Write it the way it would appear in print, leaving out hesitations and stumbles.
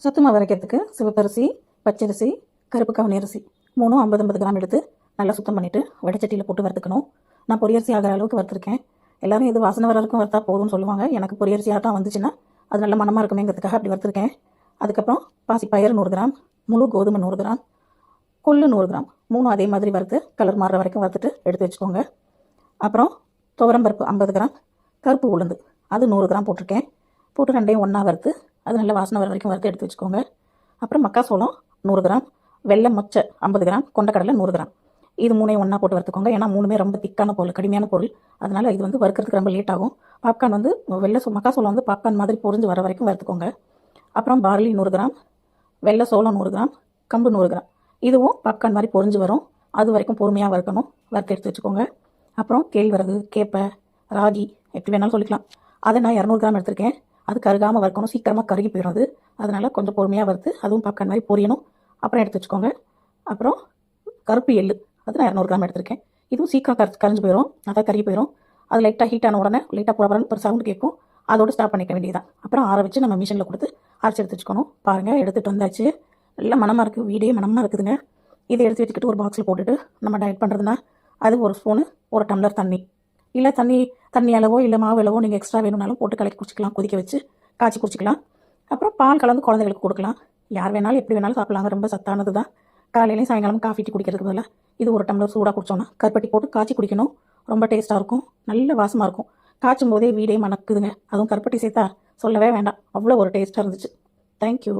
சத்து மாவு அரைக்கிறதுக்கு சிவப்பரிசி, பச்சரிசி, கருப்பு கவுனி அரிசி 3 50 கிராம் எடுத்து நல்லா சுத்தம் பண்ணிவிட்டு வடைச்சட்டியில் போட்டு வறுத்துக்கணும். நான் பொரியரிசி ஆகிற அளவுக்கு வறுத்துருக்கேன். எல்லோரும் இது வாசனை வர வரைக்கும் வறுத்தா போதும்னு சொல்லுவாங்க. எனக்கு பொரியரிசியாக தான் வந்துச்சுன்னா அது நல்ல மனமாக இருக்குமேங்கிறதுக்காக அப்படி வறுத்துருக்கேன். அதுக்கப்புறம் பாசிப்பயிறு 100 கிராம், முழு கோதுமை 100 கிராம், கொள்ளு 100 கிராம் 3 அதே மாதிரி வறுத்து கலர் மாறுற வரைக்கும் வறுத்துட்டு எடுத்து வச்சுக்கோங்க. அப்புறம் துவரம்பருப்பு 50 கிராம், கருப்பு உளுந்து அது 100 கிராம் போட்டிருக்கேன். போட்டு ரெண்டையும் ஒன்றா வறுத்து அது நல்ல வாசனை வர வரைக்கும் வறுத்து எடுத்து வச்சுக்கோங்க. அப்புறம் மக்காசோளம் 100 கிராம், வெள்ளை மொச்சை 50 கிராம், கொண்டக்கடலை 100 கிராம் இது 3ஐயும் ஒன்றா போட்டு வறுத்துக்கோங்க. ஏன்னா 3மே ரொம்ப திக்கான பொருள், கடுமையான பொருள். அதனால் இது வந்து வறுக்கிறதுக்கு ரொம்ப லேட் ஆகும். பாப்கார்ன் வந்து மக்காசோளம் வந்து பாப்கார்ன் மாதிரி பொரிஞ்சு வர வரைக்கும் வறுத்துக்கோங்க. அப்புறம் பார்லி 100 கிராம், வெள்ளை சோளம் 100 கிராம், கம்பு 100 கிராம் இதுவும் பாப்கார்ன் மாதிரி பொரிஞ்சு வரும். அது வரைக்கும் பொறுமையாக வறுக்கணும். வறுத்து எடுத்து வச்சுக்கோங்க. அப்புறம் கேழ்வரகு, கேப்பை, ராகி எப்படி வேணாலும் சொல்லிக்கலாம். அதை நான் 200 கிராம் எடுத்திருக்கேன். அது கருகாமல் வறுக்கணும், சீக்கிரமாக கருகி போயிடும் அது. அதனால் கொஞ்சம் பொறுமையாக வறுத்து அதுவும் பாப்கார்ன் மாதிரி பொரியணும். அப்புறம் எடுத்து வச்சுக்கோங்க. அப்புறம் கருப்பு எள்ளு அது நான் 200 கிராம் எடுத்திருக்கேன். இதுவும் சீக்கிரம் கரைஞ்சி போயிடும், அதான் கருகி போயிடும். அது லைட்டாக ஹீட் ஆன உடனே லைட்டாக புறப்பறன்னு ஒரு சவுண்டு கேட்கும். அதோடு ஸ்டாப் பண்ணிக்க வேண்டியதான். அப்புறம் ஆற வச்சு நம்ம மிஷினில் கொடுத்து அரைச்சி எடுத்து வச்சுக்கணும். பாருங்கள், எடுத்துகிட்டு வந்தாச்சு. நல்லா மனமாக இருக்குது, வீடே மனமாக இருக்குதுங்க. இதை எடுத்து வச்சுக்கிட்டு ஒரு பாக்ஸில் போட்டுட்டு நம்ம டயட் பண்ணுறதுனா அது ஒரு ஸ்பூனு, ஒரு டம்ளர் தண்ணி, இல்லை தண்ணி அளவோ இல்லை மாவு அளவோ நீங்கள் எக்ஸ்ட்ரா வேணும்னாலும் போட்டு கலக்கி குடிச்சிக்கலாம். கொதிக்க வச்சு காய்ச்சி குடிச்சிக்கலாம். அப்புறம் பால் கலந்து குழந்தைகளுக்கு கொடுக்கலாம். யார் வேணாலும் எப்படி வேணாலும் சாப்பிட்லாங்க. ரொம்ப சத்தானது தான். காலையிலையும் சாயங்காலம் காஃபி டீ குடிக்கிறதுக்கு பதிலாக இது ஒரு டம்ளர் சூடாக குடிச்சோன்னா கருப்பட்டி போட்டு காய்ச்சி குடிக்கணும். ரொம்ப டேஸ்ட்டாக இருக்கும், நல்ல வாசமாக இருக்கும். காய்ச்சும் போதே வீடே மணக்குதுங்க. அதுவும் கருப்பட்டி சேர்த்தா சொல்லவே வேண்டாம், அவ்வளோ ஒரு டேஸ்ட்டாக இருந்துச்சு. தேங்க்யூ.